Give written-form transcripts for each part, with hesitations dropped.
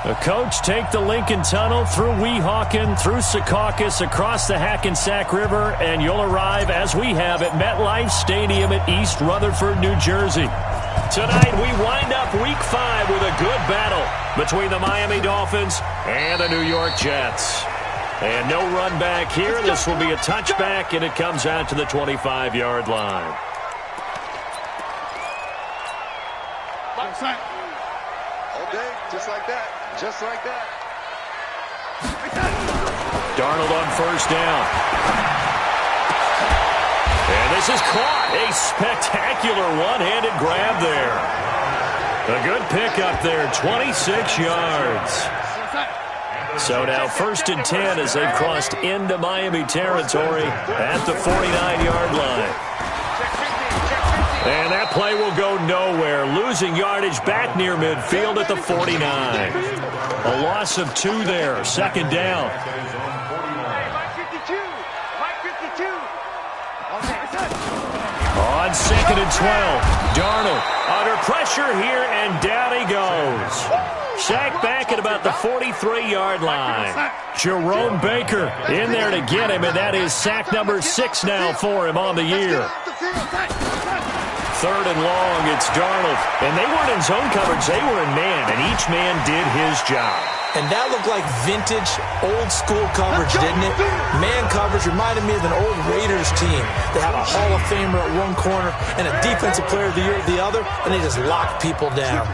The coach take the Lincoln Tunnel through Weehawken, through Secaucus, across the Hackensack River, and you'll arrive, as we have, at MetLife Stadium at East Rutherford, New Jersey. Tonight, we wind up Week 5 with a good battle between the Miami Dolphins and the New York Jets. And no run back here. This will be a touchback, and it comes out to the 25-yard line. Okay, just like that. Just like that. Darnold on first down. And this is caught. A spectacular one-handed grab there. A good pickup there, 26 yards. So now 1st and 10 as they've crossed into Miami territory at the 49-yard line. And that play will go nowhere. Losing yardage back near midfield at the 49. A loss of 2 there. 2nd down. On 2nd and 12. Darnold under pressure here, and down he goes. Sacked back at about the 43-yard line. Jerome Baker in there to get him, and that is sack number 6 now for him on the year. 3rd and long, it's Darnold. And they weren't in zone coverage, they were in man, and each man did his job. And that looked like vintage, old-school coverage, didn't it? Man coverage reminded me of an old Raiders team. They had a Hall of Famer at one corner and a Defensive Player of the Year at the other, and they just locked people down.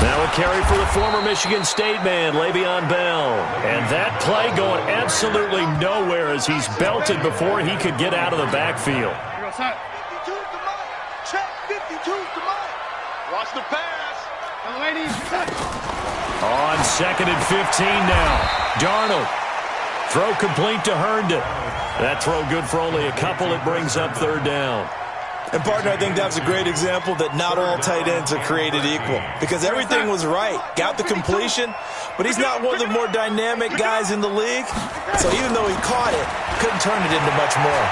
Now a carry for the former Michigan State man, Le'Veon Bell. And that play going absolutely nowhere as he's belted before he could get out of the backfield. 52 to Mike. Check 52 to Mike. Watch the pass. On 2nd and 15 now. Darnold. Throw complete to Herndon. That throw good for only a couple. It brings up 3rd down. And, partner, I think that's a great example that not all tight ends are created equal. Because everything was right. Got the completion, but he's not one of the more dynamic guys in the league. So even though he caught it, couldn't turn it into much more.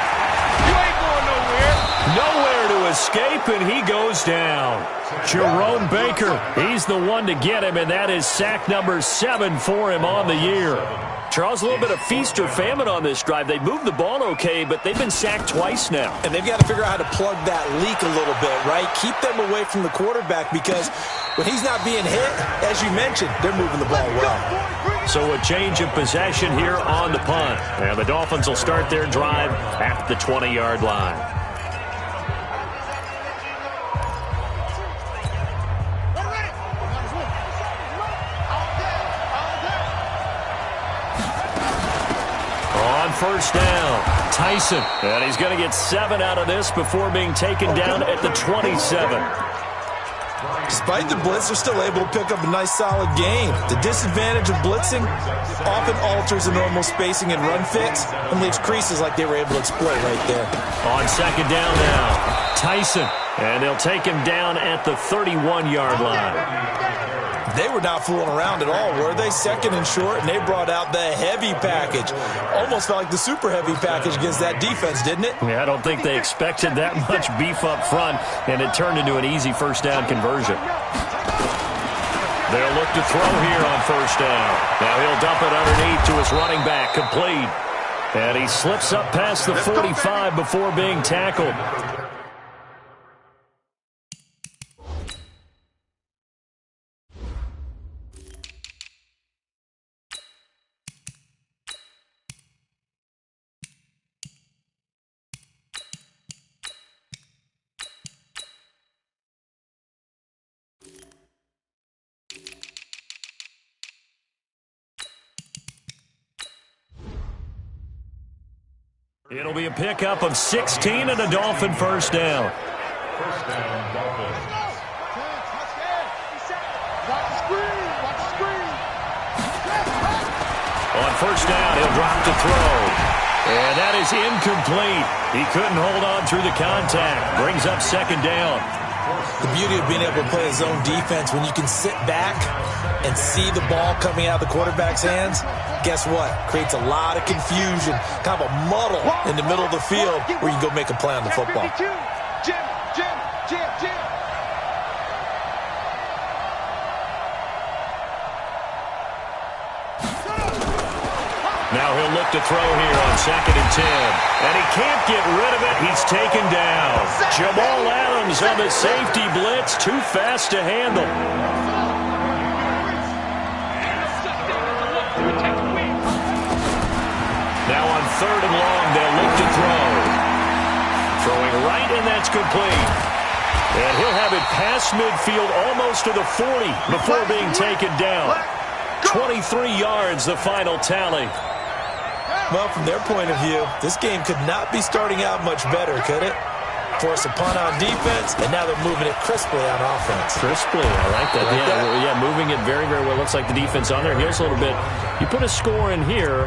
You ain't going nowhere. Nowhere to escape, and he goes down. Jerome Baker, he's the one to get him, and that is sack number 7 for him on the year. Charles, a little bit of feast or famine on this drive. They moved the ball okay, but they've been sacked twice now. And they've got to figure out how to plug that leak a little bit, right? Keep them away from the quarterback because when he's not being hit, as you mentioned, they're moving the ball well. So a change of possession here on the punt. And the Dolphins will start their drive at the 20-yard line. First down, Tyson. And he's going to get 7 out of this before being taken down at the 27. Despite the blitz, they're still able to pick up a nice solid gain. The disadvantage of blitzing often alters the normal spacing and run fits and leaves creases like they were able to exploit right there. On 2nd down now, Tyson. And they'll take him down at the 31-yard line. They were not fooling around at all, were they? 2nd and short, and they brought out the heavy package. Almost felt like the super heavy package against that defense, didn't it? Yeah, I don't think they expected that much beef up front, and it turned into an easy 1st down conversion. They'll look to throw here on 1st down. Now he'll dump it underneath to his running back, complete. And he slips up past the 45 before being tackled. It'll be a pickup of 16 and a Dolphin 1st down. First down, Dolphins. Watch the screen. Watch the screen. On 1st down, he'll drop to throw. And that is incomplete. He couldn't hold on through the contact. Brings up 2nd down. The beauty of being able to play a zone defense when you can sit back and see the ball coming out of the quarterback's hands, guess what? Creates a lot of confusion, kind of a muddle in the middle of the field where you can go make a play on the football. Now he'll look to throw here on 2nd and 10. And he can't get rid of it. He's taken down. Jamal Adams on the safety blitz. Too fast to handle. Now on 3rd and long, they'll look to throw. Throwing right, and that's complete. And he'll have it past midfield almost to the 40 before being taken down. 23 yards, the final tally. Well, from their point of view, this game could not be starting out much better, could it? Force a punt on defense, and now they're moving it crisply on offense. Crisply, I like that. Yeah, moving it very, very well. Looks like the defense on their heels a little bit. You put a score in here,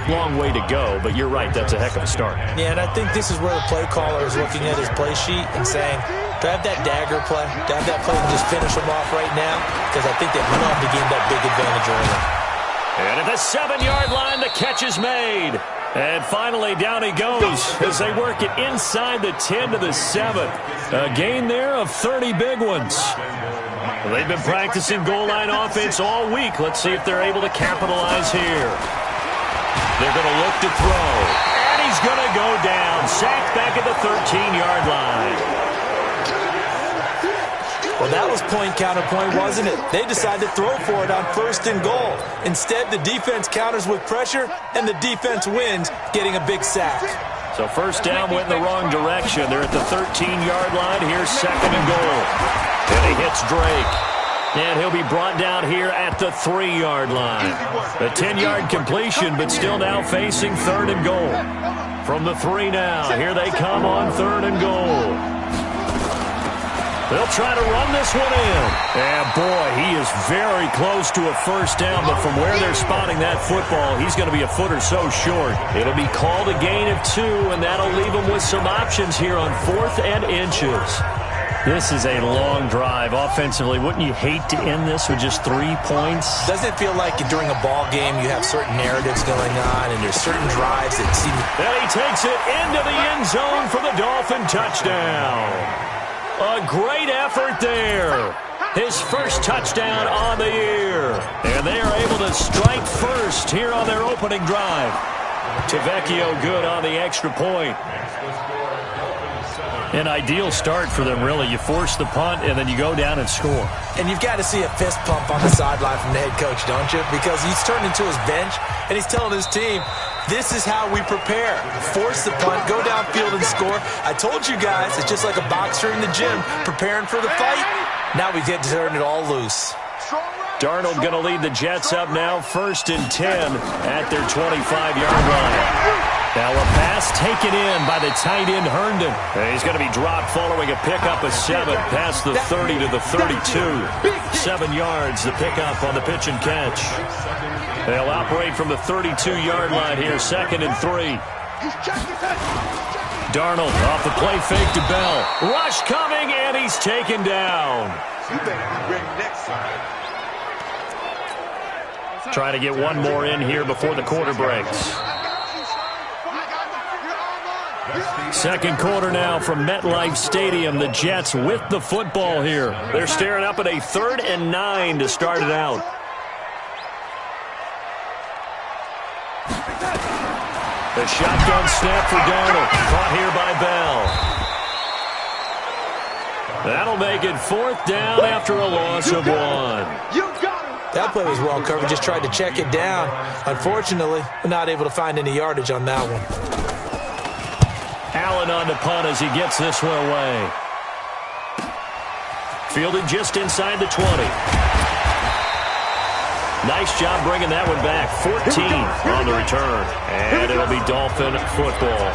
long way to go, but you're right, that's a heck of a start. Yeah, and I think this is where the play caller is looking at his play sheet and saying, do I have that dagger play? Do I have that play to just finish them off right now? Because I think they'd love to gain that big advantage early. And at the 7-yard line, the catch is made. And finally, down he goes as they work it inside the 10 to the 7. A gain there of 30 big ones. Well, they've been practicing goal line offense all week. Let's see if they're able to capitalize here. They're going to look to throw. And he's going to go down. Sacked back at the 13-yard line. Well, that was point counterpoint, wasn't it? They decided to throw for it on 1st and goal. Instead, the defense counters with pressure, and the defense wins, getting a big sack. So 1st down went in the wrong direction. They're at the 13-yard line. Here's 2nd and goal. And he hits Drake. And he'll be brought down here at the 3-yard line. A 10-yard completion, but still now facing 3rd and goal. From the 3 now, here they come on 3rd and goal. They'll try to run this one in. And, boy, he is very close to a 1st down, but from where they're spotting that football, he's going to be a foot or so short. It'll be called a gain of 2, and that'll leave them with some options here on 4th and inches. This is a long drive offensively. Wouldn't you hate to end this with just 3 points? Doesn't it feel like during a ball game you have certain narratives going on and there's certain drives that seem... And he takes it into the end zone for the Dolphin touchdown. A great effort there. His 1st touchdown on the year. And they are able to strike first here on their opening drive. Tavecchio good on the extra point. An ideal start for them, really. You force the punt, and then you go down and score. And you've got to see a fist pump on the sideline from the head coach, don't you? Because he's turned into his bench, and he's telling his team, this is how we prepare. Force the punt, go downfield and score. I told you guys, it's just like a boxer in the gym preparing for the fight. Now we get to turn it all loose. Darnold going to lead the Jets up now, 1st and 10 at their 25-yard line. Now a pass taken in by the tight end Herndon. And he's going to be dropped following a pickup of 7 past the 30 to the 32. 7 yards, the pickup on the pitch and catch. They'll operate from the 32-yard line here, 2nd and 3. Darnold off the play fake to Bell. Rush coming, and he's taken down. You better be ready next time. Trying to get one more in here before the quarter breaks. 2nd quarter now from MetLife Stadium. The Jets with the football here. They're staring up at a 3rd and 9 to start it out. The shotgun snap for Darnold. Caught here by Bell. That'll make it 4th down after a loss of 1. That play was well covered. Just tried to check it down. Unfortunately, we're not able to find any yardage on that one. Allen on the punt as he gets this one away. Fielded just inside the 20. Nice job bringing that one back. 14 on the return. And it'll be Dolphin football.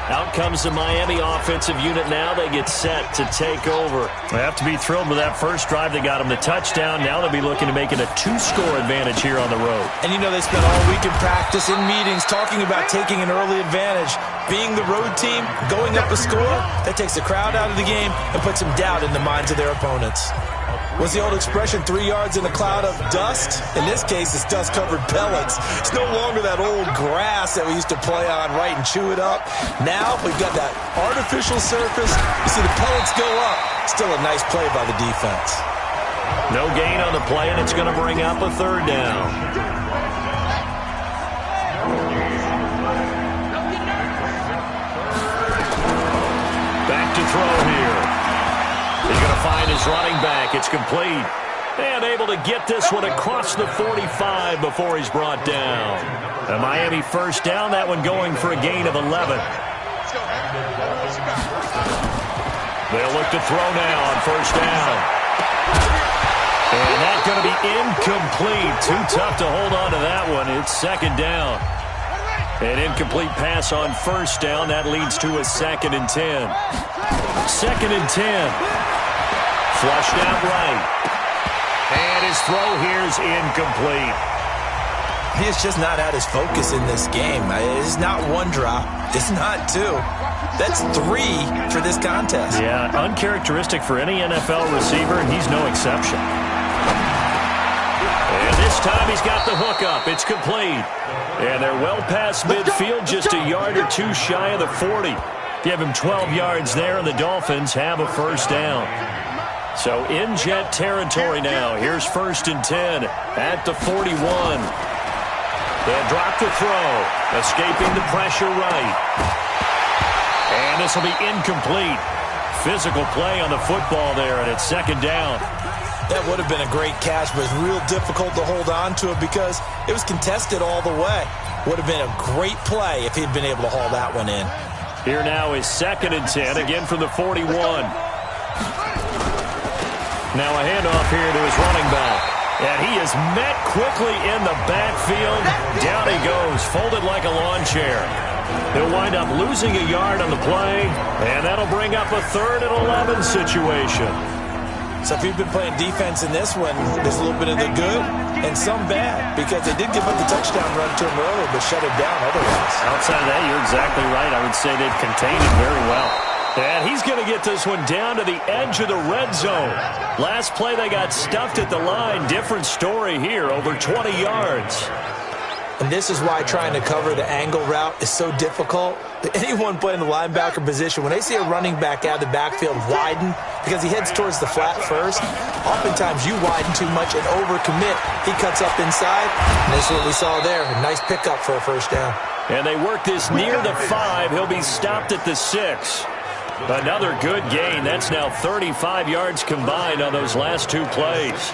Out comes the Miami offensive unit now. They get set to take over. They have to be thrilled with that first drive. They got them the touchdown. Now they'll be looking to make it a 2-score advantage here on the road. And you know they spent all week in practice, in meetings, talking about taking an early advantage. Being the road team, going up a score, that takes the crowd out of the game and puts some doubt in the minds of their opponents. What's the old expression, 3 yards in a cloud of dust? In this case, it's dust-covered pellets. It's no longer that old grass that we used to play on, right, and chew it up. Now we've got that artificial surface. You see the pellets go up. Still a nice play by the defense. No gain on the play, and it's going to bring up a 3rd down. Back to throw here. He's going to find his running back. It's complete. And able to get this one across the 45 before he's brought down. A Miami first down, that one going for a gain of 11. They'll look to throw now on first down. And that's going to be incomplete. Too tough to hold on to that one. It's second down. An incomplete pass on first down. That leads to a 2nd and 10. 2nd and 10. Flushed out right. And his throw here is incomplete. He is just not at his focus in this game. It's not one drop. It's not two. That's 3 for this contest. Yeah, uncharacteristic for any NFL receiver, and he's no exception. And this time he's got the hook up. It's complete. And they're well past midfield, just a yard or 2 shy of the 40. Give him 12 yards there, and the Dolphins have a first down. So in Jet territory now. Here's 1st and 10 at the 41. They'll drop the throw, escaping the pressure right. And this will be incomplete. Physical play on the football there, and it's 2nd down. That would have been a great catch, but it's real difficult to hold on to it because it was contested all the way. Would have been a great play if he'd been able to haul that one in. Here now is 2nd and 10, again from the 41. Now a handoff here to his running back. And he is met quickly in the backfield. Down he goes, folded like a lawn chair. He'll wind up losing a yard on the play, and that'll bring up a 3rd and 11 situation. So if you've been playing defense in this one, there's a little bit of the good and some bad, because they did give up the touchdown run to him earlier, but shut it down otherwise. Outside of that, you're exactly right. I would say they've contained him very well. And he's going to get this one down to the edge of the red zone. Last play, they got stuffed at the line. Different story here, over 20 yards. And this is why trying to cover the angle route is so difficult. Anyone playing the linebacker position, when they see a running back out of the backfield widen, because he heads towards the flat first, oftentimes you widen too much and overcommit. He cuts up inside, and this is what we saw there. A nice pickup for a first down. And they work this near the 5. He'll be stopped at the 6. Another good gain. That's now 35 yards combined on those last 2 plays.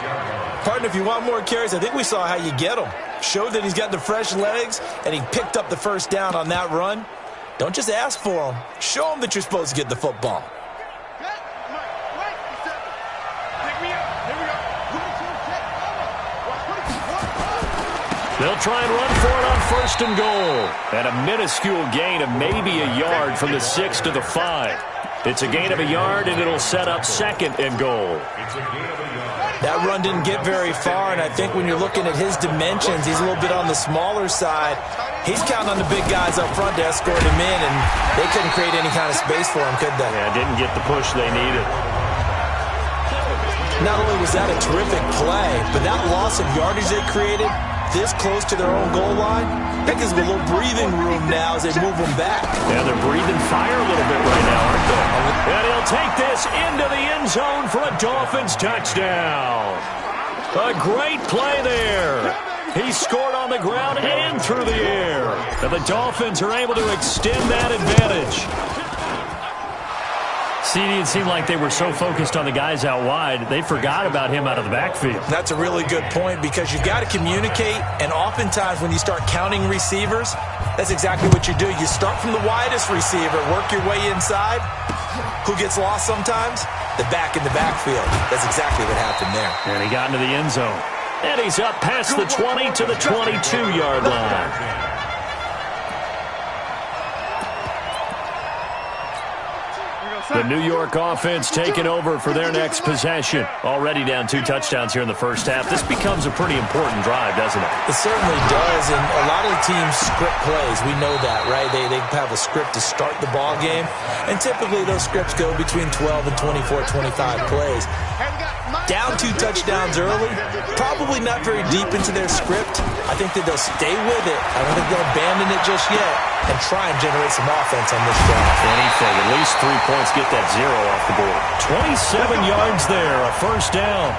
Partner, if you want more carries, I think we saw how you get them. Showed that he's got the fresh legs, and he picked up the first down on that run. Don't just ask for him. Show him that you're supposed to get the football. They'll try and run for it on 1st and goal. And a minuscule gain of maybe a yard from the 6 to the 5. It's a gain of a yard, and it'll set up 2nd and goal. That run didn't get very far, and I think when you're looking at his dimensions, he's a little bit on the smaller side. He's counting on the big guys up front to escort him in, and they couldn't create any kind of space for him, could they? Yeah, didn't get the push they needed. Not only was that a terrific play, but that loss of yardage they created this close to their own goal line, that gives them a little breathing room now as they move them back. Yeah, they're breathing fire a little bit right now, aren't they? And he'll take this into the end zone for a Dolphins touchdown. A great play there. He scored on the ground and through the air. And the Dolphins are able to extend that advantage. CD, it seemed like they were so focused on the guys out wide, they forgot about him out of the backfield. That's a really good point, because you've got to communicate, and oftentimes when you start counting receivers, that's exactly what you do. You start from the widest receiver, work your way inside. Who gets lost sometimes? The back in the backfield. That's exactly what happened there. And he got into the end zone. And he's up past the 20 to the 22-yard line. The New York offense taking over for their next possession. Already down 2 touchdowns here in the first half. This becomes a pretty important drive, doesn't it? It certainly does, and a lot of the teams script plays. We know that, right? They have a script to start the ball game, and typically those scripts go between 12 and 24, 25 plays. Down 2 touchdowns early, probably not very deep into their script. I think that they'll stay with it. I don't think they'll abandon it just yet and try and generate some offense on this drive. Anything, at least 3 points, get that 0 off the board. 27 yards there, a first down.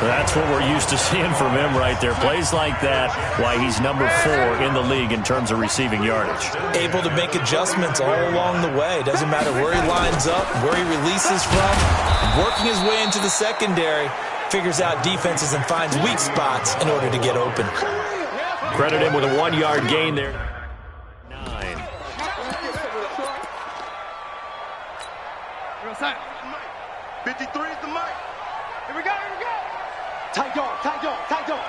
That's what we're used to seeing from him right there. Plays like that, why he's number 4 in the league in terms of receiving yardage. Able to make adjustments all along the way. Doesn't matter where he lines up, where he releases from. Working his way into the secondary, figures out defenses and finds weak spots in order to get open. Credit him with a 1-yard gain there. 9. 53 is the mic. Here we go, here we go. Tight dog, tight dog, tight dog.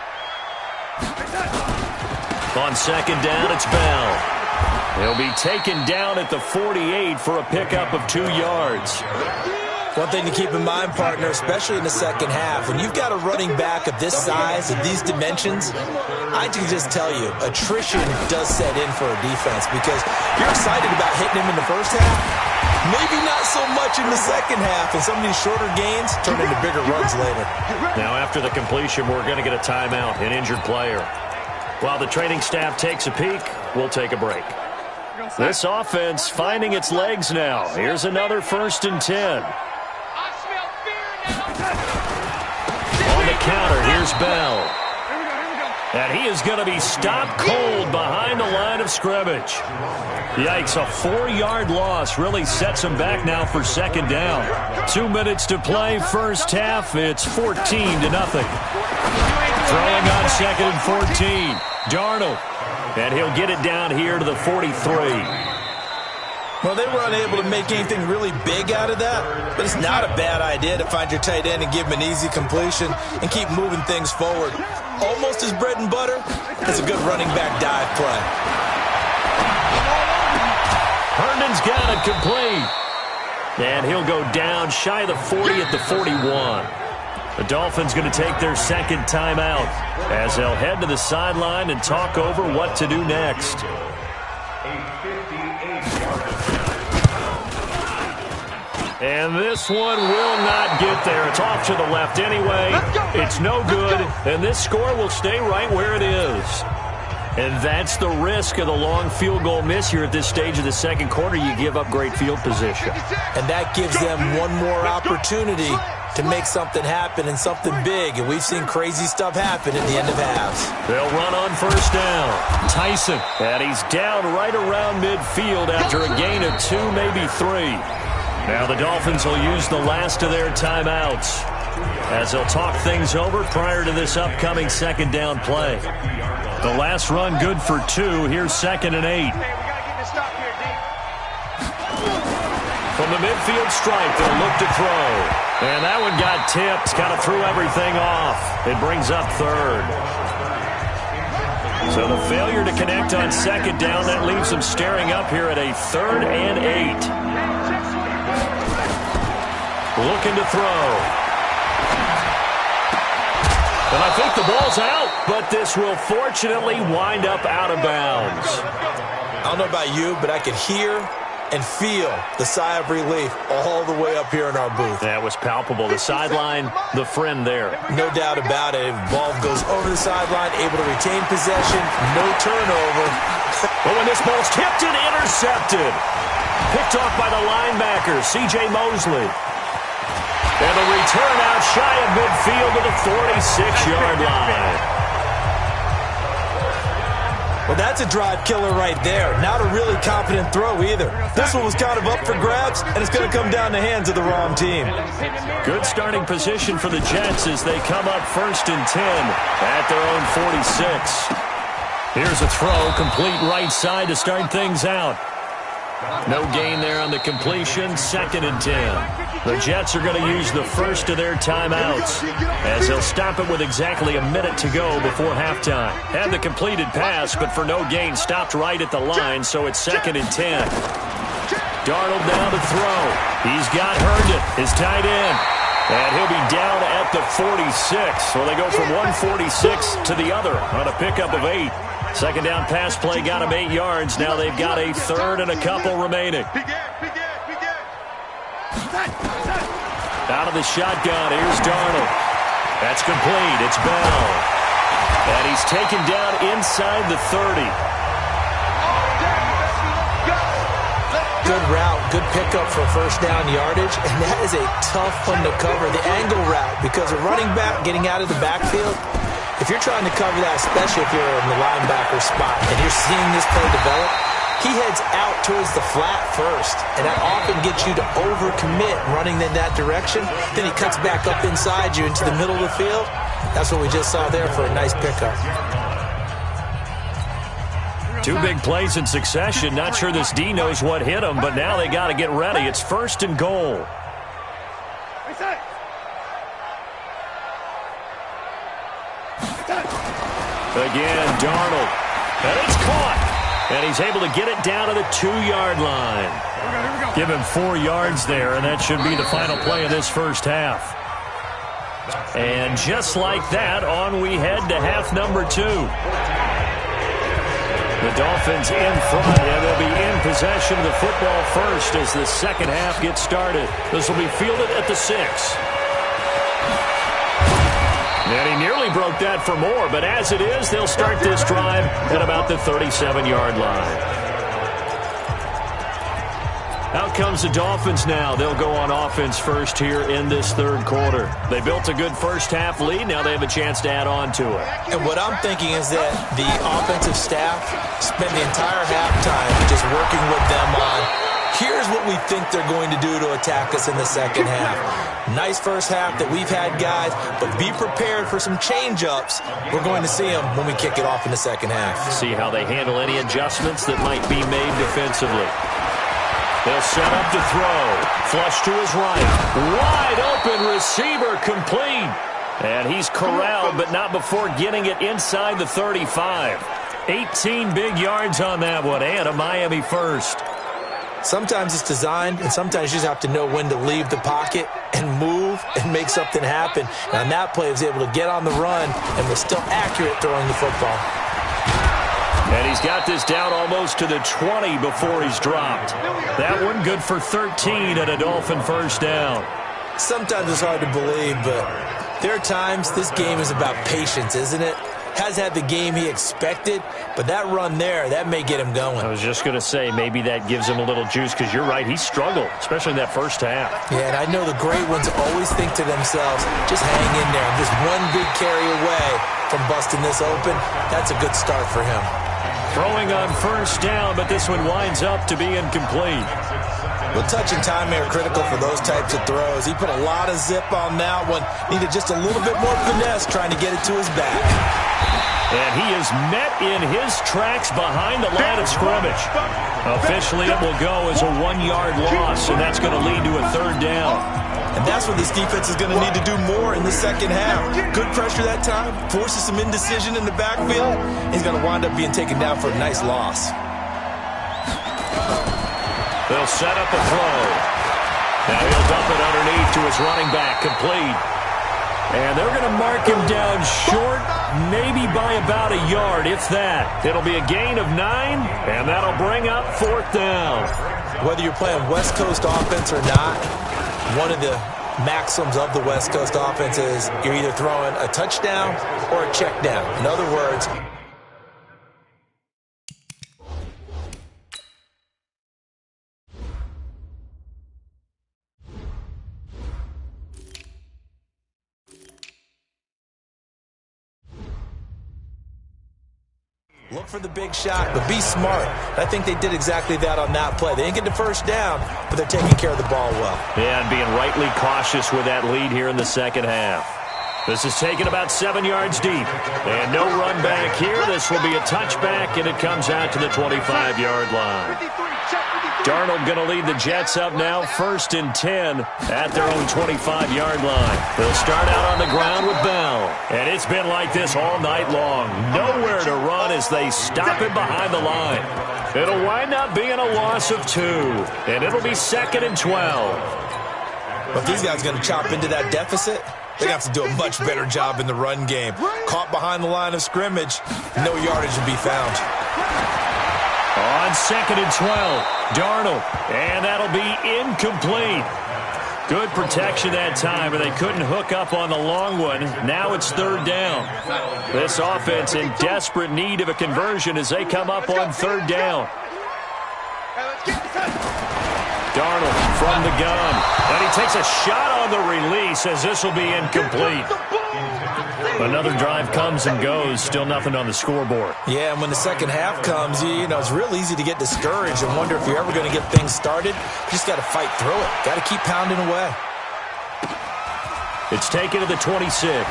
On second down, it's Bell. He'll be taken down at the 48 for a pickup of 2 yards. One thing to keep in mind, partner, especially in the second half, when you've got a running back of this size, of these dimensions, I can just tell you, attrition does set in for a defense because you're excited about hitting him in the first half. Maybe not so much in the second half, and some of these shorter gains turn into bigger runs later. Now, after the completion, we're going to get a timeout, an injured player. While the training staff takes a peek, we'll take a break. This offense finding its legs now. Here's another 1st and 10. On the counter, here's Bell. And he is going to be stopped cold behind the line of scrimmage. Yikes, a 4-yard loss really sets him back now for second down. 2 minutes to play, first half. It's 14-0. Throwing on second and 14. Darnold. And he'll get it down here to the 43. Well, they were unable to make anything really big out of that, but it's not a bad idea to find your tight end and give him an easy completion and keep moving things forward. Almost as bread and butter as a good running back dive play. Herndon's got it complete. And he'll go down shy of the 40 at the 41. The Dolphins going to take their second timeout as they'll head to the sideline and talk over what to do next. And this one will not get there. It's off to the left anyway. It's no good, and this score will stay right where it is. And that's the risk of the long field goal miss here at this stage of the second quarter. You give up great field position. And that gives them one more opportunity to make something happen and something big. And we've seen crazy stuff happen at the end of halves. They'll run on first down. Tyson. And he's down right around midfield after a gain of 2, maybe 3. Now the Dolphins will use the last of their timeouts as they'll talk things over prior to this upcoming second down play. The last run good for 2. Here's 2nd and 8. From the midfield stripe, they'll look to throw. And that one got tipped. Kind of threw everything off. It brings up 3rd. So the failure to connect on second down, that leaves them staring up here at a 3rd and 8. Looking to throw. And I think the ball's out, but this will fortunately wind up out of bounds. I don't know about you, but I could hear and feel the sigh of relief all the way up here in our booth. That was palpable. The sideline, the friend there. No doubt about it. Ball goes over the sideline, able to retain possession, no turnover. But when this ball's tipped and intercepted, picked off by the linebacker, C.J. Mosley. And a return out shy of midfield to the 46-yard line. Well, that's a drive killer right there. Not a really confident throw either. This one was kind of up for grabs, and it's going to come down the hands of the wrong team. Good starting position for the Jets as they come up 1st and 10 at their own 46. Here's a throw, complete right side to start things out. No gain there on the completion, 2nd and 10. The Jets are going to use the first of their timeouts as they'll stop it with exactly a minute to go before halftime. Had the completed pass, but for no gain, stopped right at the line, so it's 2nd and 10. Darnold down to throw. He's got Herndon, his tight end, and he'll be down at the 46. So they go from 146 to the other on a pickup of 8. Second down pass play got him 8 yards. Now they've got a 3rd and a couple remaining. Out of the shotgun, here's Darnold. That's complete. It's Bell. And he's taken down inside the 30. good route, good pickup for first down yardage, and that is a tough one to cover, the angle route, because a running back getting out of the backfield, if you're trying to cover that, especially if you're in the linebacker spot and you're seeing this play develop, he heads out towards the flat first, and that often gets you to overcommit running in that direction. Then he cuts back up inside you into the middle of the field. That's what we just saw there for a nice pickup. Two big plays in succession. Not sure this D knows what hit him, but now they got to get ready. It's 1st and goal. Again, Darnold. And it's caught. And he's able to get it down to the 2-yard line. Give him 4 yards there, and that should be the final play of this first half. And just like that, on we head to half number 2. The Dolphins in front, and they'll be in possession of the football first as the second half gets started. This will be fielded at the 6. And he nearly broke that for more, but as it is, they'll start this drive at about the 37-yard line. Out comes the Dolphins now. They'll go on offense first here in this third quarter. They built a good first half lead. Now they have a chance to add on to it. And what I'm thinking is that the offensive staff spend the entire halftime just working with them on, here's what we think they're going to do to attack us in the second half. Nice first half that we've had, guys, but be prepared for some change-ups. We're going to see them when we kick it off in the second half. See how they handle any adjustments that might be made defensively. They'll set up to throw. Flush to his right. Wide open receiver complete. And he's corralled, but not before getting it inside the 35. 18 big yards on that one, and a Miami first. Sometimes it's designed, and sometimes you just have to know when to leave the pocket and move and make something happen. And on that play, he was able to get on the run and was still accurate throwing the football. And he's got this down almost to the 20 before he's dropped. That one good for 13 and a Dolphin first down. Sometimes it's hard to believe, but there are times this game is about patience, isn't it? Has had the game he expected, but that run there, that may get him going. I was just going to say, maybe that gives him a little juice, because you're right, he struggled, especially in that first half. Yeah, and I know the great ones always think to themselves, just hang in there. I'm just one big carry away from busting this open. That's a good start for him. Throwing on first down, but this one winds up to be incomplete. Well, touch and time are critical for those types of throws. He put a lot of zip on that one. Needed just a little bit more finesse trying to get it to his back. And he is met in his tracks behind the line of scrimmage. Officially, it will go as a 1-yard loss, and that's going to lead to a third down. And that's what this defense is going to need to do more in the second half. Good pressure that time, forces some indecision in the backfield. He's going to wind up being taken down for a nice loss. They'll set up a throw. Now he'll dump it underneath to his running back, complete. And they're going to mark him down short, maybe by about a yard, if that. It'll be a gain of 9, and that'll bring up fourth down. Whether you're playing West Coast offense or not, one of the maxims of the West Coast offense is you're either throwing a touchdown or a check down. In other words, look for the big shot, but be smart. I think they did exactly that on that play. They didn't get the first down, but they're taking care of the ball well. Yeah, and being rightly cautious with that lead here in the second half. This is taken about 7 yards deep. And no run back here. This will be a touchback, and it comes out to the 25-yard line. Darnold going to lead the Jets up now, 1st and 10 at their own 25-yard line. They'll start out on the ground with Bell. And it's been like this all night long. Nowhere to run as they stop him behind the line. It'll wind up being a loss of 2. And it'll be 2nd and 12. But if these guys are going to chop into that deficit, they have to do a much better job in the run game. Caught behind the line of scrimmage, no yardage to be found. On 2nd and 12, Darnold, and that'll be incomplete. Good protection that time, but they couldn't hook up on the long one. Now it's 3rd down. This offense in desperate need of a conversion as they come up on 3rd down. Darnold from the gun. And he takes a shot on the release as this will be incomplete. Another drive comes and goes. Still nothing on the scoreboard. Yeah, and when the second half comes, you know, it's real easy to get discouraged and wonder if you're ever going to get things started. You just got to fight through it. Got to keep pounding away. It's taken to the 26.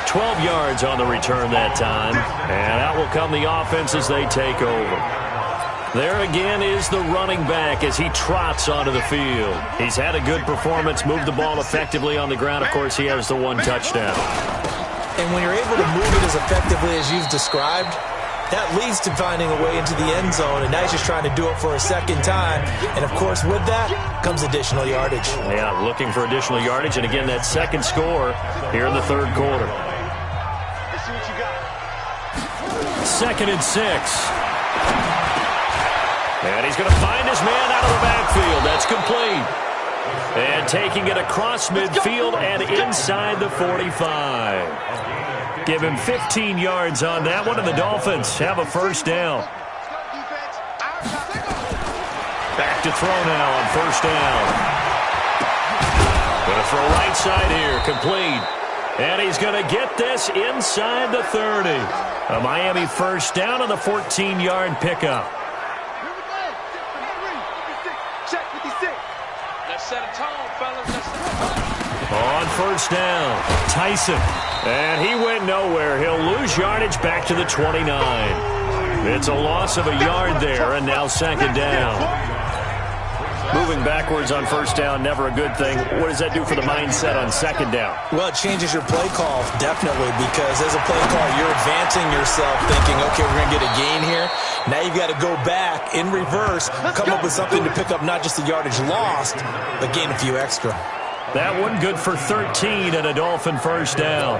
12 yards on the return that time. And out will come the offense as they take over. There again is the running back as he trots onto the field. He's had a good performance, moved the ball effectively on the ground. Of course, he has the one touchdown. And when you're able to move it as effectively as you've described, that leads to finding a way into the end zone, and now he's just trying to do it for a second time. And, of course, with that comes additional yardage. Yeah, looking for additional yardage, and again, that second score here in the third quarter. Let's see what you got. 2nd and 6. And he's going to find his man out of the backfield. That's complete. And taking it across midfield and inside the 45. Give him 15 yards on that one, and the Dolphins have a first down. Back to throw now on first down. Going to throw right side here, complete. And he's going to get this inside the 30. A Miami first down on the 14-yard pickup. On first down, Tyson. And he went nowhere. He'll lose yardage back to the 29. It's a loss of a yard there, and now second down. Moving backwards on first down, never a good thing. What does that do for the mindset on second down? Well, it changes your play call, definitely, because as a play call, you're advancing yourself, thinking, okay, we're going to get a gain here. Now you've got to go back in reverse, come up with something to pick up not just the yardage lost, but gain a few extra. That one good for 13 and a Dolphin first down.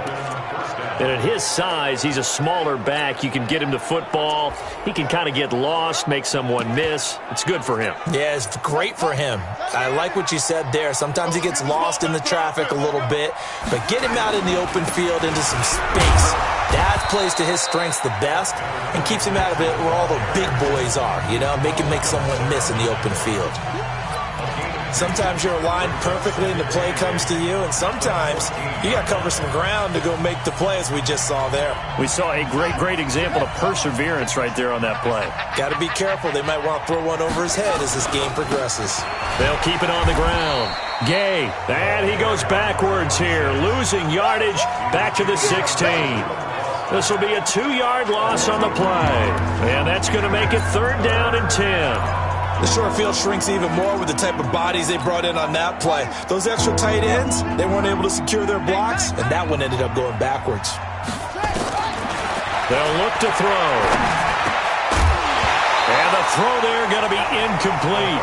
And at his size, he's a smaller back. You can get him to football. He can kind of get lost, make someone miss. It's good for him. Yeah, it's great for him. I like what you said there. Sometimes he gets lost in the traffic a little bit, but get him out in the open field into some space. That plays to his strengths the best and keeps him out of it where all the big boys are, you know, make him make someone miss in the open field. Sometimes you're aligned perfectly and the play comes to you, and sometimes you got to cover some ground to go make the play, as we just saw there. We saw a great example of perseverance right there on that play. Got to be careful. They might want to throw one over his head as this game progresses. They'll keep it on the ground. Gay, and he goes backwards here, losing yardage back to the 16. This will be a 2-yard loss on the play, and that's going to make it third down and 10. The short field shrinks even more with the type of bodies they brought in on that play. Those extra tight ends, they weren't able to secure their blocks, and that one ended up going backwards. They'll look to throw. And the throw there going to be incomplete.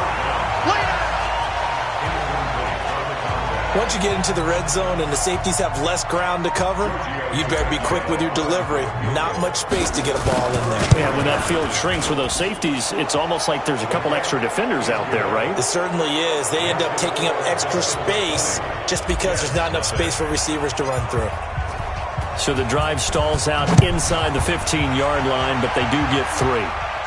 Once you get into the red zone and the safeties have less ground to cover, you better be quick with your delivery. Not much space to get a ball in there. Yeah, when that field shrinks with those safeties, it's almost like there's a couple extra defenders out there, right? It certainly is. They end up taking up extra space just because there's not enough space for receivers to run through. So the drive stalls out inside the 15-yard line, but they do get 3.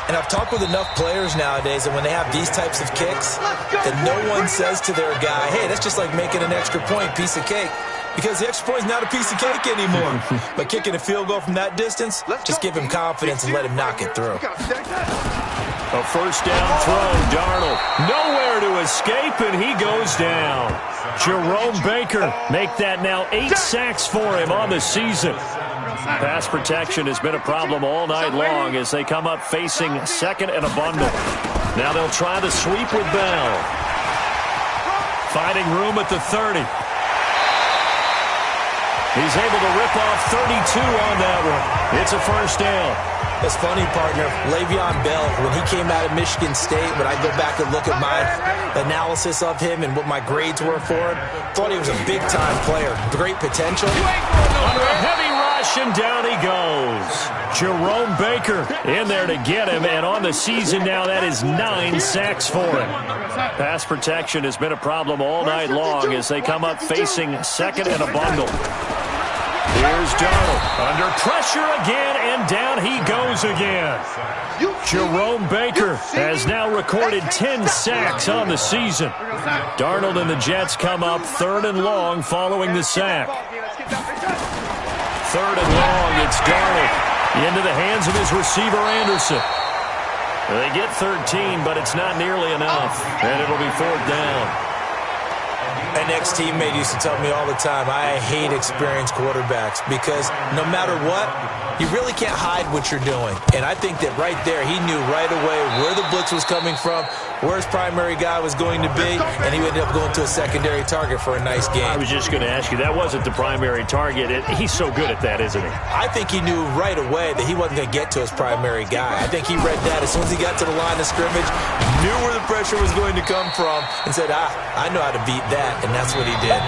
And I've talked with enough players nowadays that when they have these types of kicks, that no one says to their guy, hey, that's just like making an extra point, piece of cake. Because the extra point is not a piece of cake anymore. But kicking a field goal from that distance, just give him confidence and let him knock it through. A first down throw, Darnold. Nowhere to escape, and he goes down. Jerome Baker make that now 8 sacks for him on the season. Pass protection has been a problem all night long as they come up facing second and a bundle. Now they'll try the sweep with Bell. Finding room at the 30. He's able to rip off 32 on that one. It's a first down. It's funny, partner. Le'Veon Bell, when he came out of Michigan State, when I go back and look at my analysis of him and what my grades were for him, thought he was a big-time player. Great potential. Under a heavy rush, and down he goes. Jerome Baker in there to get him, and on the season now, that is 9 sacks for him. Pass protection has been a problem all night long as they come up facing second and a bundle. Here's Darnold. Under pressure again, and down he goes again. Jerome Baker has now recorded 10 sacks on the season. Darnold and the Jets come up 3rd and long following the sack. 3rd and long, it's Darnold into the hands of his receiver, Anderson. They get 13, but it's not nearly enough, and it'll be 4th down. An ex-teammate used to tell me all the time, I hate experienced quarterbacks because no matter what, you really can't hide what you're doing. And I think that right there, he knew right away where the blitz was coming from, where his primary guy was going to be, and he ended up going to a secondary target for a nice game. I was just going to ask you, that wasn't the primary target. He's so good at that, isn't he? I think he knew right away that he wasn't going to get to his primary guy. I think he read that as soon as he got to the line of scrimmage, knew where the pressure was going to come from, and said, I know how to beat that, and that's what he did.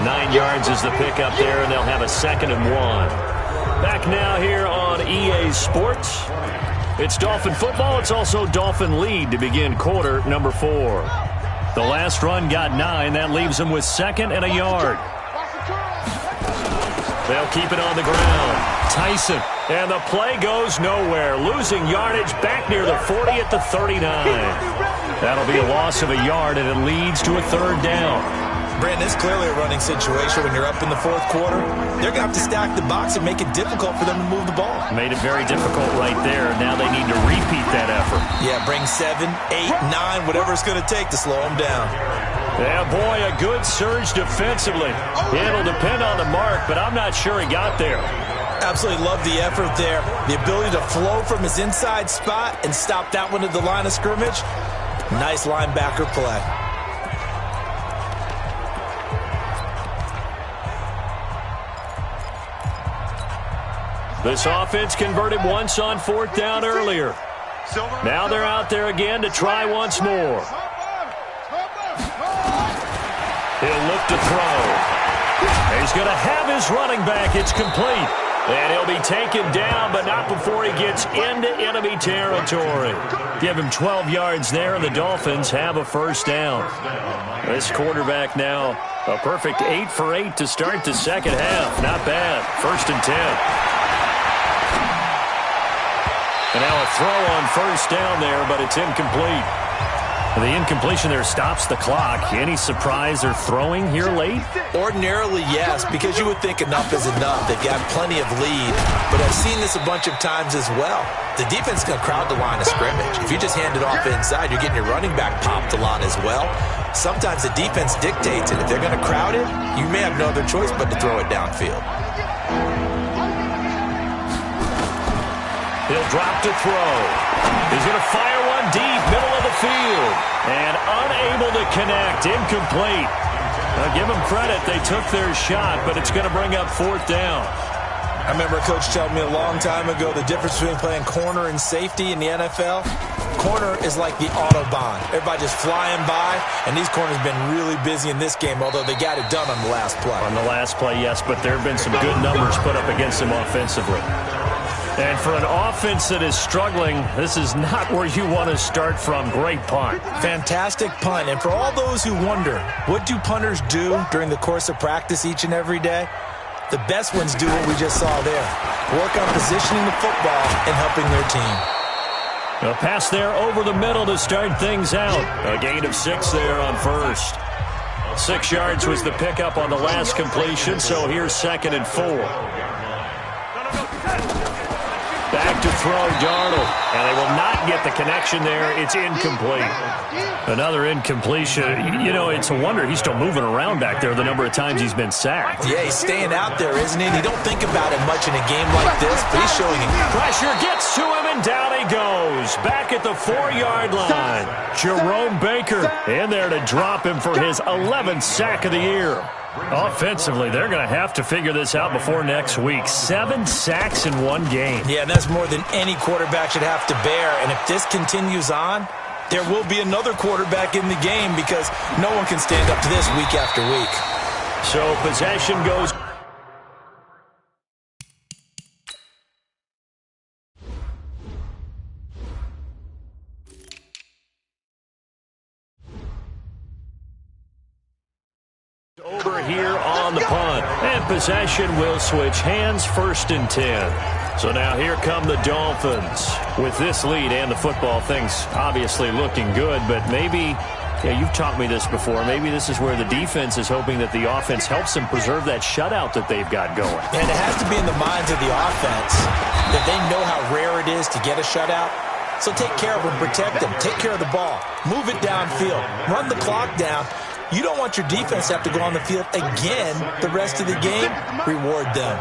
9 yards is the pickup there, and they'll have a 2nd and 1. Back now here on EA Sports. It's Dolphin football. It's also Dolphin lead to begin quarter number 4. The last run got 9. That leaves them with 2nd and a yard. They'll keep it on the ground. Tyson. And the play goes nowhere. Losing yardage back near the 40 at the 39. That'll be a loss of a yard, and it leads to a 3rd down. Brandon, it's clearly a running situation when you're up in the 4th quarter. They're going to have to stack the box and make it difficult for them to move the ball. Made it very difficult right there. Now they need to repeat that effort. Yeah, bring 7, 8, 9, whatever it's going to take to slow them down. Yeah, boy, a good surge defensively. It'll depend on the mark, but I'm not sure he got there. Absolutely love the effort there. The ability to flow from his inside spot and stop that one at the line of scrimmage. Nice linebacker play. This offense converted once on 4th down earlier. Now they're out there again to try once more. He'll look to throw. He's going to have his running back. It's complete. And he'll be taken down, but not before he gets into enemy territory. Give him 12 yards there, and the Dolphins have a 1st down. This quarterback now, a perfect 8 for 8 to start the 2nd half. Not bad. 1st and 10. And now a throw on 1st down there, but it's incomplete. The incompletion there stops the clock. Any surprise they're throwing here late? Ordinarily, yes, because you would think enough is enough. They've got plenty of lead, but I've seen this a bunch of times as well. The defense is going to crowd the line of scrimmage. If you just hand it off inside, you're getting your running back popped a lot as well. Sometimes the defense dictates it. If they're going to crowd it, you may have no other choice but to throw it downfield. He'll drop to throw. He's going to fire one deep, middle of the field. And unable to connect, incomplete. Now give them credit, they took their shot, but it's going to bring up 4th down. I remember a coach telling me a long time ago the difference between playing corner and safety in the NFL. Corner is like the Autobahn. Everybody just flying by, and these corners have been really busy in this game, although they got it done on the last play. On the last play, yes, but there have been some good numbers put up against them offensively. And for an offense that is struggling, this is not where you want to start from. Great punt. Fantastic punt. And for all those who wonder, what do punters do during the course of practice each and every day? The best ones do what we just saw there. Work on positioning the football and helping their team. A pass there over the middle to start things out. A gain of 6 there on 1st. 6 yards was the pickup on the last completion, so here's 2nd and 4. Back to throw, Darnold. And they will not get the connection there. It's incomplete. Another incompletion. You know, it's a wonder he's still moving around back there the number of times he's been sacked. Yeah, he's staying out there, isn't he? And you don't think about it much in a game like this, but he's showing it. Pressure gets to him, and down he goes. Back at the 4-yard line. Jerome Baker in there to drop him for his 11th sack of the year. Offensively, they're going to have to figure this out before next week. 7 sacks in one game. Yeah, and that's more than any quarterback should have to bear. And if this continues on, there will be another quarterback in the game because no one can stand up to this week after week. So possession goes. Over here on on the punt. And possession will switch hands, 1st and 10. So now here come the Dolphins. With this lead and the football, things obviously looking good, but maybe, you've taught me this before, maybe this is where the defense is hoping that the offense helps them preserve that shutout that they've got going. And it has to be in the minds of the offense that they know how rare it is to get a shutout. So take care of them, protect them, take care of the ball, move it downfield, run the clock down. You don't want your defense to have to go on the field again the rest of the game. Reward them.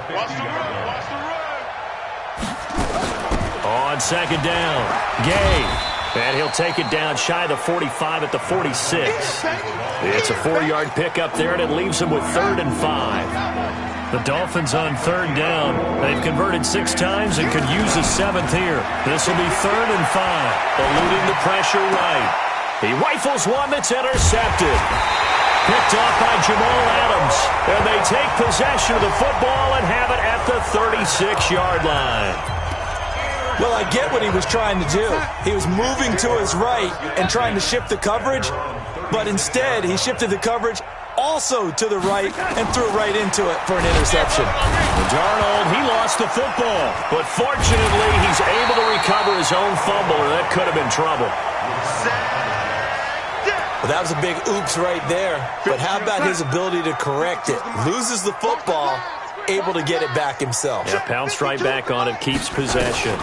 On 2nd down, Gay. And he'll take it down shy of the 45 at the 46. It's a 4-yard pickup there, and it leaves him with 3rd and 5. The Dolphins on 3rd down. They've converted 6 times and could use a 7th here. This will be 3rd and 5. Eluding the pressure right. He rifles one that's intercepted. Picked off by Jamal Adams. And they take possession of the football and have it at the 36-yard line. Well, I get what he was trying to do. He was moving to his right and trying to shift the coverage, but instead he shifted the coverage also to the right and threw right into it for an interception. Darnold, he lost the football, but fortunately he's able to recover his own fumble, or that could have been trouble. Well, that was a big oops right there, but how about his ability to correct it? Loses the football, able to get it back himself. Yeah, pounced right back on it, keeps possession.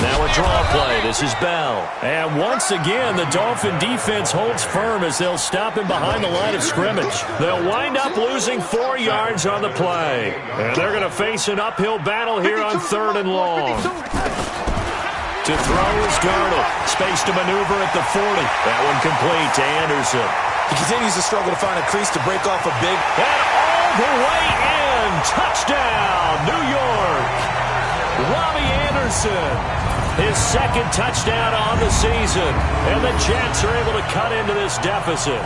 Now a draw play. This is Bell. And once again, the Dolphin defense holds firm as they'll stop him behind the line of scrimmage. They'll wind up losing 4 yards on the play. And they're going to face an uphill battle here on 3rd and long. To throw is Darnold. Space to maneuver at the 40. That one complete to Anderson. He continues to struggle to find a crease to break off a big... And all the way in. Touchdown, New York. Robbie Anderson. His 2nd touchdown on the season. And the Jets are able to cut into this deficit.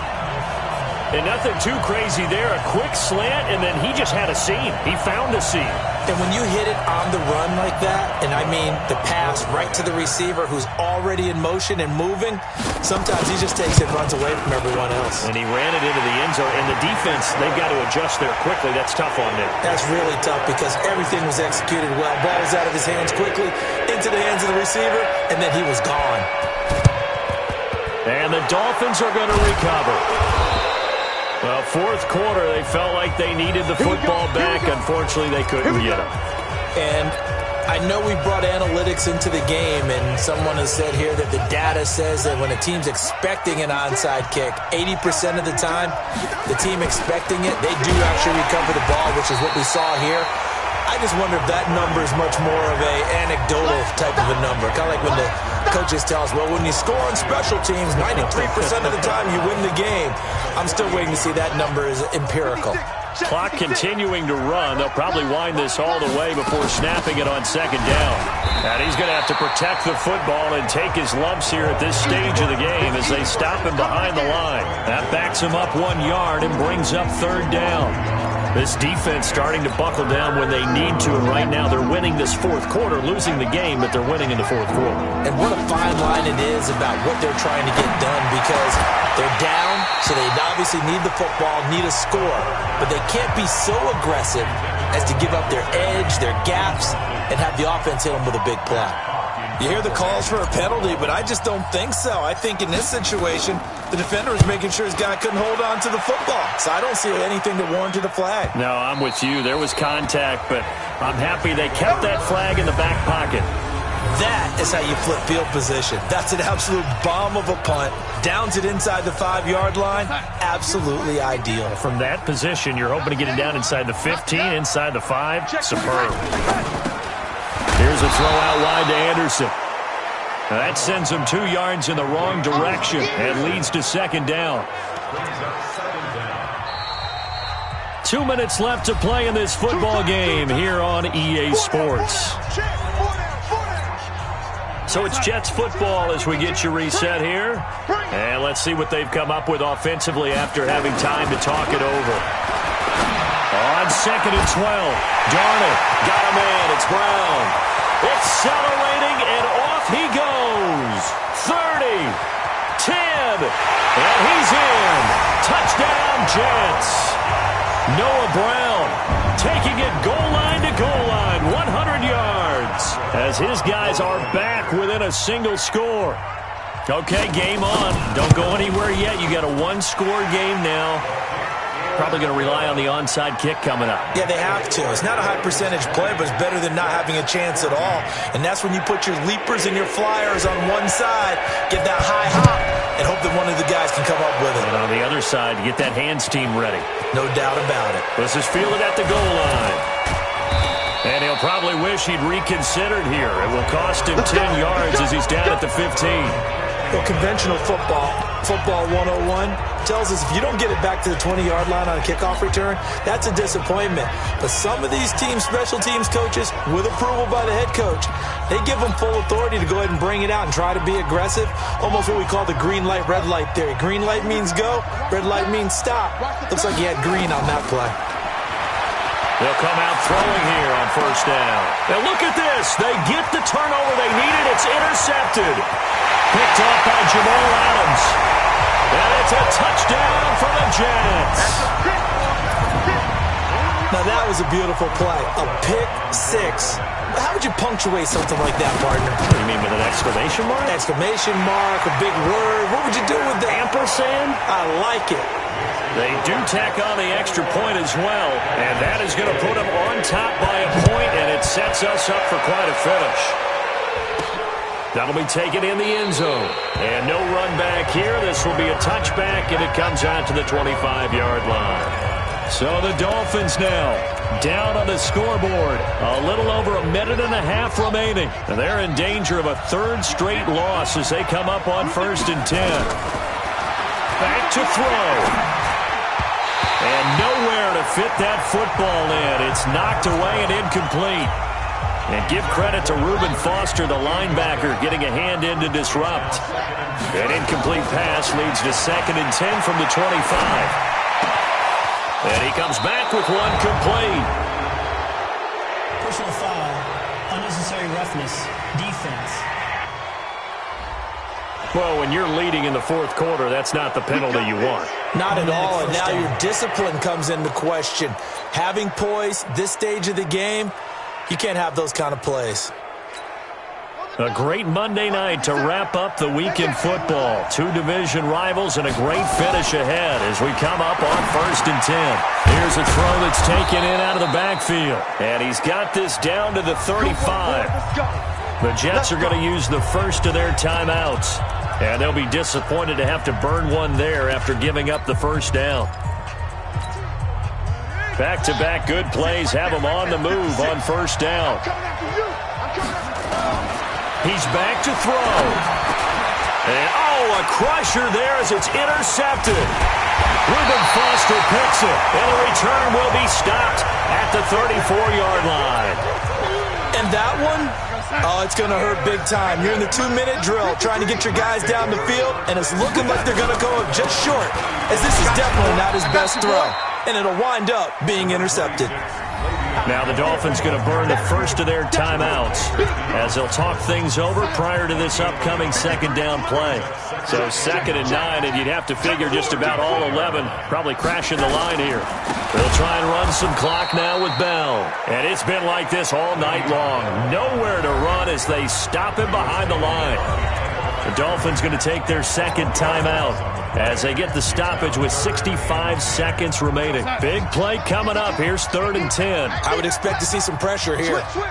And nothing too crazy there. A quick slant, and then he just had a seam. He found a seam. And when you hit it on the run like that, and I mean the pass right to the receiver who's already in motion and moving, sometimes he just takes it and runs away from everyone else. And he ran it into the end zone. And the defense, they've got to adjust there quickly. That's tough on them. That's really tough because everything was executed well. Ball was out of his hands quickly, into the hands of the receiver, and then he was gone. And the Dolphins are going to recover. Well, 4th quarter, they felt like they needed the football back. Unfortunately, they couldn't get it. And I know we brought analytics into the game, and someone has said here that the data says that when a team's expecting an onside kick, 80% of the time, the team expecting it, they do actually recover the ball, which is what we saw here. I just wonder if that number is much more of a anecdotal type of a number. Kind of like when the coaches tell us, well, when you score on special teams, 93% of the time you win the game. I'm still waiting to see that number is empirical. Clock continuing to run. They'll probably wind this all the way before snapping it on 2nd down. And he's going to have to protect the football and take his lumps here at this stage of the game as they stop him behind the line. That backs him up 1 yard and brings up 3rd down. This defense starting to buckle down when they need to, and right now they're winning this 4th quarter, losing the game, but they're winning in the 4th quarter. And what a fine line it is about what they're trying to get done, because they're down, so they obviously need the football, need a score, but they can't be so aggressive as to give up their edge, their gaps, and have the offense hit them with a big play. You hear the calls for a penalty, but I just don't think so. I think in this situation, the defender was making sure his guy couldn't hold on to the football. So I don't see anything that warranted a flag. No, I'm with you. There was contact, but I'm happy they kept that flag in the back pocket. That is how you flip field position. That's an absolute bomb of a punt. Downs it inside the 5-yard line. Absolutely ideal. From that position, you're hoping to get it down inside the 15, inside the 5. Superb. Here's a throw out wide to Anderson. Now that sends him 2 yards in the wrong direction and leads to 2nd down. 2 minutes left to play in this football game here on EA Sports. So it's Jets football as we get you reset here. And let's see what they've come up with offensively after having time to talk it over. On 2nd and 12, Darnold got a man. It's Brown. Accelerating, and off he goes. 30, 10, and he's in. Touchdown, Jets. Noah Brown taking it goal line to goal line, 100 yards, as his guys are back within a single score. Okay, game on. Don't go anywhere yet. You got a one-score game now. Probably going to rely on the onside kick coming up. Yeah, they have to. It's not a high-percentage play, but it's better than not having a chance at all. And that's when you put your leapers and your flyers on one side, get that high hop, and hope that one of the guys can come up with it. And on the other side, get that hands team ready. No doubt about it. This is fielded at the goal line. And he'll probably wish he'd reconsidered here. It will cost him 10 yards as he's down at the 15. Well, conventional football 101, tells us if you don't get it back to the 20-yard line on a kickoff return, that's a disappointment. But some of these teams, special teams coaches, with approval by the head coach, they give them full authority to go ahead and bring it out and try to be aggressive, almost what we call the green light, red light theory. Green light means go, red light means stop. Looks like he had green on that play. They'll come out throwing here on first down. Now look at this. They get the turnover they needed. It's intercepted. Picked off by Jamal Adams. And it's a touchdown for the Jets. Now that was a beautiful play. A pick six. How would you punctuate something like that, partner? What do you mean, with an exclamation mark? Exclamation mark, a big word. What would you do with that? Ampersand? I like it. They do tack on the extra point as well, and that is going to put them on top by a point, and it sets us up for quite a finish. That'll be taken in the end zone. And no run back here. This will be a touchback, and it comes out to the 25-yard line. So the Dolphins now down on the scoreboard. A little over a minute and a half remaining. And they're in danger of a third straight loss as they come up on 1st and 10. Back to throw. And nowhere to fit that football in. It's knocked away and incomplete. And give credit to Reuben Foster, the linebacker, getting a hand in to disrupt. An incomplete pass leads to 2nd and 10 from the 25. And he comes back with one complete. Personal foul, unnecessary roughness, defense. Well, when you're leading in the 4th quarter, that's not the penalty you want. Not at all, and now your discipline comes into question. Having poise, this stage of the game, you can't have those kind of plays. A great Monday night to wrap up the week in football. 2 division rivals and a great finish ahead as we come up on 1st and 10. Here's a throw that's taken in out of the backfield. And he's got this down to the 35. The Jets are going to use the first of their timeouts. And they'll be disappointed to have to burn one there after giving up the first down. Back-to-back good plays have him on the move on first down. He's back to throw. And, a crusher there as it's intercepted. Reuben Foster picks it, and the return will be stopped at the 34-yard line. And that one, it's going to hurt big time. You're in the 2-minute drill trying to get your guys down the field, and it's looking like they're going to go just short, as this is definitely not his best throw. And it'll wind up being intercepted. Now the Dolphins going to burn the first of their timeouts as they'll talk things over prior to this upcoming 2nd down play. So 2nd and 9, and you'd have to figure just about all 11 probably crashing the line here. They'll try and run some clock now with Bell. And it's been like this all night long. Nowhere to run as they stop him behind the line. The Dolphins going to take their 2nd timeout as they get the stoppage with 65 seconds remaining. Big play coming up. Here's 3rd and 10. I would expect to see some pressure here. Switch.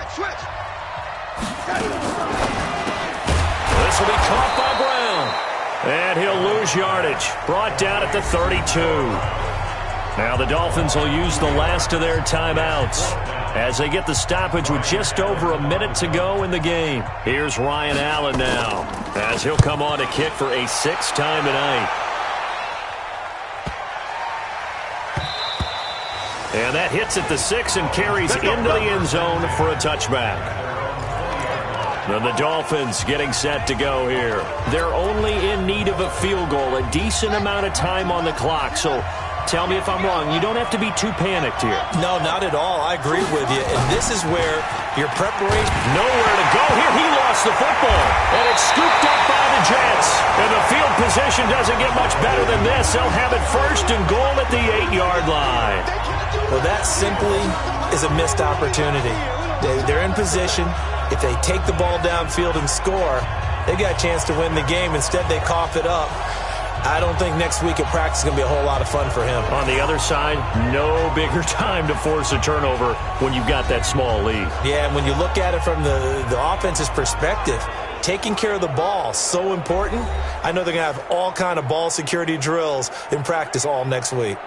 This will be caught by Brown. And he'll lose yardage. Brought down at the 32. Now the Dolphins will use the last of their timeouts as they get the stoppage with just over a minute to go in the game. Here's Ryan Allen now as he'll come on to kick for a 6th time tonight. And that hits at the 6 and carries into the end zone for a touchback. Then the Dolphins getting set to go here. They're only in need of a field goal, a decent amount of time on the clock. So tell me if I'm wrong. You don't have to be too panicked here. No, not at all. I agree with you. And this is where your preparation... Nowhere to go here. He lost the football. And it's scooped up by the Jets. And the field position doesn't get much better than this. They'll have it 1st and goal at the 8-yard line. Well, that simply is a missed opportunity. They're in position. If they take the ball downfield and score, they've got a chance to win the game. Instead, they cough it up. I don't think next week at practice is going to be a whole lot of fun for him. On the other side, no bigger time to force a turnover when you've got that small lead. Yeah, and when you look at it from the offense's perspective, taking care of the ball, so important. I know they're going to have all kind of ball security drills in practice all next week.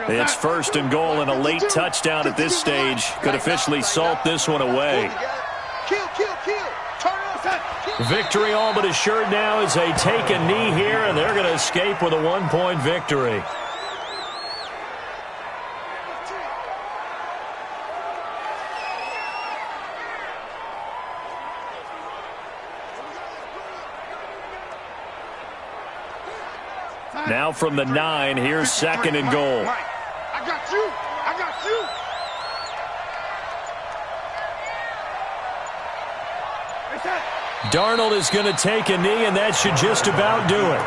It's first and goal, and a late touchdown at this stage could officially salt this one away. Victory all but assured now as they take a knee here, and they're going to escape with a 1-point victory. Now from the 9, here's second and goal. I got you. I got you. Darnold is going to take a knee, and that should just about do it.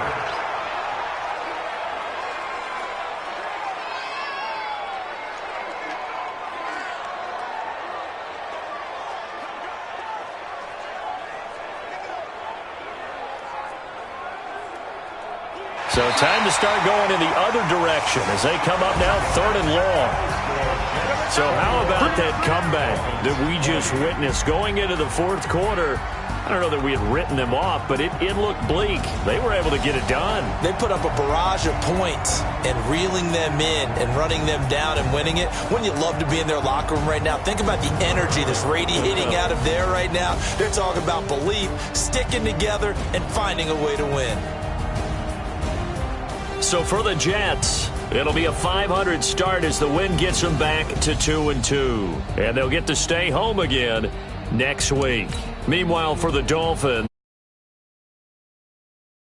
So time to start going in the other direction as they come up now 3rd and long. So how about that comeback that we just witnessed going into the 4th quarter? I don't know that we had written them off, but it looked bleak. They were able to get it done. They put up a barrage of points and reeling them in and running them down and winning it. Wouldn't you love to be in their locker room right now? Think about the energy that's radiating out of there right now. They're talking about belief, sticking together, and finding a way to win. So for the Jets, it'll be a 500 start as the win gets them back to 2-2. And they'll get to stay home again next week. Meanwhile, for the Dolphins,